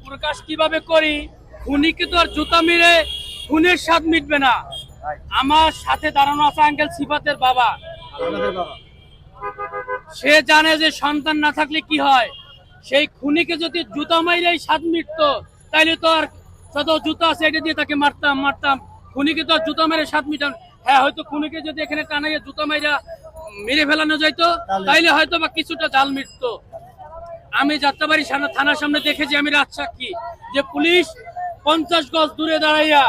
প্রকাশ কিভাবে করি, খুনিকে তো আর জুতা মেরে খুনের স্বাদ মিটবে না। আমার সাথে দাঁড়ানো আছে আঙ্কেল সিফাতের বাবা। সে জানে যে সন্তান না থাকলে কি হয়। সেই খুনিকে যদি জুতা মাইরেই স্বাদ মিটতো, তাইলে তো আর যত জুতা আছে এটা দিয়ে তাকে মারতাম। খুনিকে তো আর জুতা মেরে স্বাদ মিটান। হ্যাঁ, হয়তো খুনিকে যদি এখানে টানাইয়া জুতা মাইরা মেরে ফেলানো যাইতো, তাইলে হয়তো বা কিছুটা জাল মিটতো। আমি যাত্রাবাড়ি থানার সামনে দেখেছি, আমি রাত সাক্ষী, যে পুলিশ 50 গজ দূরে দাঁড়াইয়া,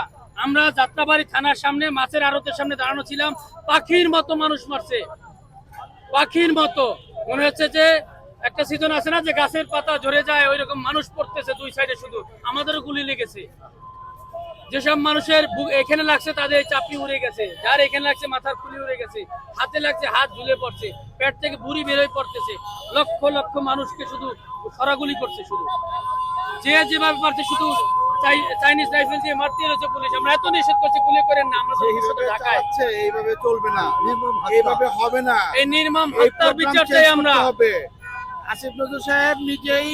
আমরা যাত্রাবাড়ি থানার সামনে মাছের আড়তের সামনে দাঁড়ানো ছিলাম, পাখির মতো মানুষ মারছে, পাখির মতো। মনে হচ্ছে যে একটা সিজন আছে না, যে গাছের পাতা ঝরে যায়, ওই রকম মানুষ পড়তেছে দুই সাইডে। শুধু আমাদেরও গুলি লেগেছে। যেসব মানুষের এখানে লাগছে তাদের চাপড়ি উড়ে গেছে, যার এখানে লাগছে মাথার খুলি উড়ে গেছে, হাতে লাগছে হাত ঝুলে পড়ছে, পেট থেকে বুড়ি বেরোয় পড়তেছে। লক্ষ লক্ষ মানুষকে শুধু সরাগুলি করছে, শুধু যে যেভাবে পারছে শুধু চাইনিজ রাইফেল দিয়ে মারতে রয়েছে পুলিশ। আমরা এত নিষেধ করছি, গুলি করেন না, আমরা ঢাকায় এইভাবে চলবে না, এইভাবে হবে না। এই নির্মম হত্যার বিচার চাই আমরা। আসিফ নজরুল সাহেব নিজেই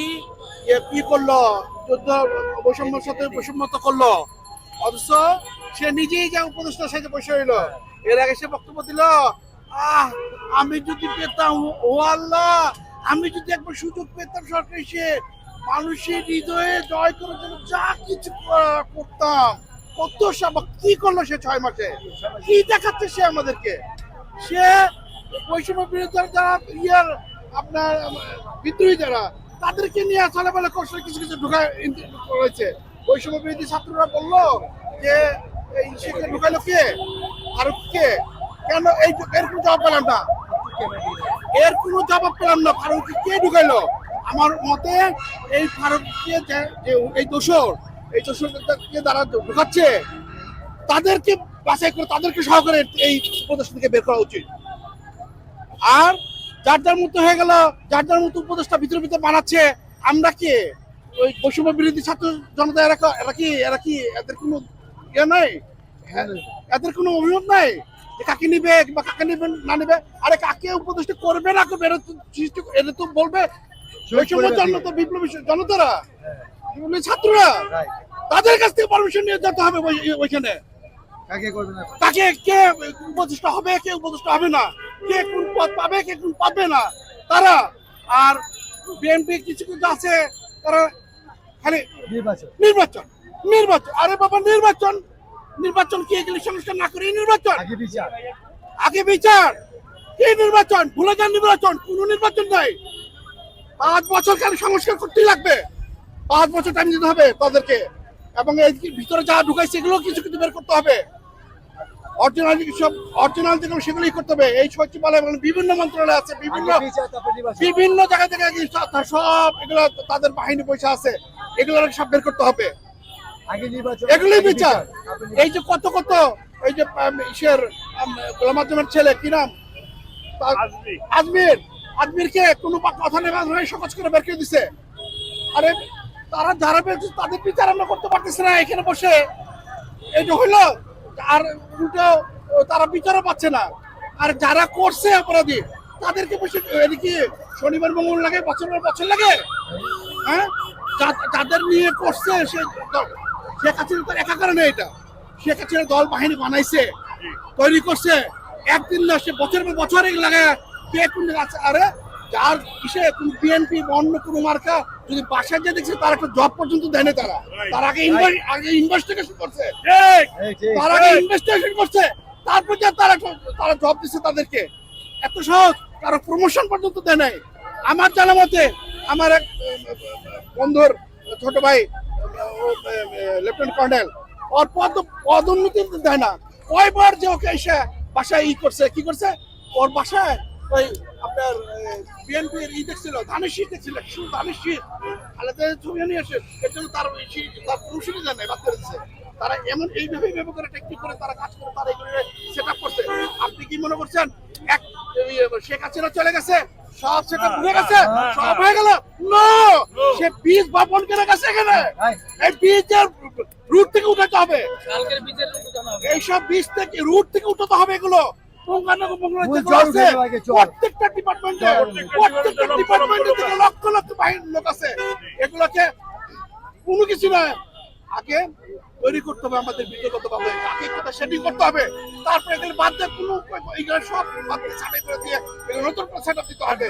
কি করলো, যুদ্ধ বৈষম্যের সাথে বৈষম্যত করলো, অথচ সে নিজেই যা উপদেষ্টার সাথে বসে হইলো। এর আগে সে বক্তব্য দিল, আমি যদি পেতাম, ও আল্লাহ, আমি যদি একবার সুযোগ পেতাম সরকার এসে মানুষের হৃদয়ে জয় করার জন্য যা কিছু করতাম। কত সব কি করলো সে 6 মাসে, কি দেখাচ্ছে সে আমাদেরকে। সে বৈষম্য বিরোধী যারা আপনার বিদ্রোহী যারা, তাদেরকে নিয়ে চলাফেরা করছে, কিছু কিছু রয়েছে। বৈষম্য বিরোধী ছাত্ররা বললো যে সেখানে ঢুকাইলো কে, ফারুককে কেন, এর কোনো জবাব পেলাম না, এর কোনো জবাব পেলাম না। ফারুককে কে ঢুকাইলো? আমার মতে এই ফারুককে যে এই দোষরকে দ্বারা ঢুকাচ্ছে, তাদেরকে বাছাই করে তাদেরকে সহকারে এই উপদেশ থেকে বের করা উচিত। আর যার যার মতো হয়ে গেল, যার যার মতো উপদেশটা ভিতরে ভিতরে বানাচ্ছে। আমরা কি ওই বৈষম্য বিরোধী ছাত্র জনতা, এরা কি এদের কোনো ইয়ে নাই, এদের কোনো অভিমত নাই যে কাকে নিবে বা কাকে নিবে না নিবে। আরে কাকে উপদেশটা করবে না করবে, এটা তো বলবে বৈষম্য জনতা, বিপ্লবী জনতারা, ছাত্ররা। তাদের কাছ থেকে পারমিশন নিয়ে যেতে হবে ওইখানে। কাকে কে উপদেষ্টা হবে, কে উপদেষ্টা হবে না, কে কোন পদ পাবে, কে কোন পাবে না, তারা। আর বিএনপি কিছু কিছু আছে, তারা খালি নির্বাচন। আরে বাবা, নির্বাচন কি এগুলি সংস্কার না করে নির্বাচন আগে বিচার কি নির্বাচন? ভুলে যান, নির্বাচন কোন নির্বাচন নাই। 5 বছর খালি সংস্কার করতেই লাগবে, 5 বছর টাইম দিতে হবে তাদেরকে। এবং এই ভিতরে যা ঢুকাইছে এগুলো কিছু কিছু বের করতে হবে। অরিজিনাল যেগুলো সেগুলোই করতে হবে। এই সচিবালয় বিভিন্ন মন্ত্রণালয় আছে, বিভিন্ন জায়গা থেকে সব এগুলো তাদের বাহিনী পয়সা আছে, এগুলো সব বের করতে হবে। এগুলোই বিচার। এই যে কত এই যে গোলাম আজমের ছেলে, কি নাম, আজমিরকে কোনো কথা নেই, সহজ করে বের করে দিছে। আরে তারা যারা পেয়েছে তাদের বিচার আমরা করতে পারতেছি না এখানে বসে, এটা হইলো। আর উল্টো তারা বিচারও পাচ্ছে না। আর যারা করছে অপরাধী, তাদেরকে বসে এদিকে শনিবার মঙ্গল লাগে, বছর লাগে। হ্যাঁ, যাদের নিয়ে করছে শেখ হাসিনা তার একা কারণে, এটা শেখ হাসিনা দল বাহিনী বানাইছে, তৈরি করছে, একদিন না, সে বছর লাগে কে কোন আছে। আরে যার কিসে কোন বিএনপি অন্য কোনো মার্কা যদি বাসায় যে দেখছে, তার একটা জব পর্যন্ত দেয় না। তার আগে ইনভেস্টিগেশন করছে, তারপর তারা জব দিচ্ছে তাদেরকে। এত সহজ, তারা প্রমোশন পর্যন্ত দেয় নাই। আমার জানা মতে, আমার এক বন্ধুর ছোট ভাই লেফটেন্যান্ট কর্নেল, ওর পদোন্নতি দেয় না। কয়বার যে ওকে এসে বাসায় কি করছে, ওর বাসায় ওই আপনার বিএনপির দেখছিল, ধানের শীত দেখছিল, ধানের শীত খালেদা ছবি নিয়ে আসে, এর জন্য তার প্রমোশনই দেয় নাই, বাদ করে দিচ্ছে। তারা এমন এইভাবেই করে টেকনিক করে তারা কাজ করে, তারা এইভাবে সেট আপ করছে। আপনি কি মনে করছেন শেখ হাসিনা চলে গেছে, সব সেট আপ হয়ে গেছে, সব হয়ে গেল? সে বীজ বপন করে গেছে এখানে। এই বীজের রুট থেকে উঠাতে হবে, এইসব বীজ থেকে রুট থেকে উঠাতে হবে। এগুলো প্রত্যেকটা ডিপার্টমেন্টে থেকে লক্ষ লক্ষ বাহিনীর লোক আছে, এগুলোকে কোনো কিছু না, আগে তৈরি করতে হবে আমাদের বিদ্যুৎগত ভাবে, আগে কথা সেটিং করতে হবে, তারপরে এগুলো বাদ দিয়ে কোনো এইগুলো সব বাদ দিয়ে ছাঁটাই করে দিয়ে এগুলো নতুন করে সেট আপ দিতে হবে।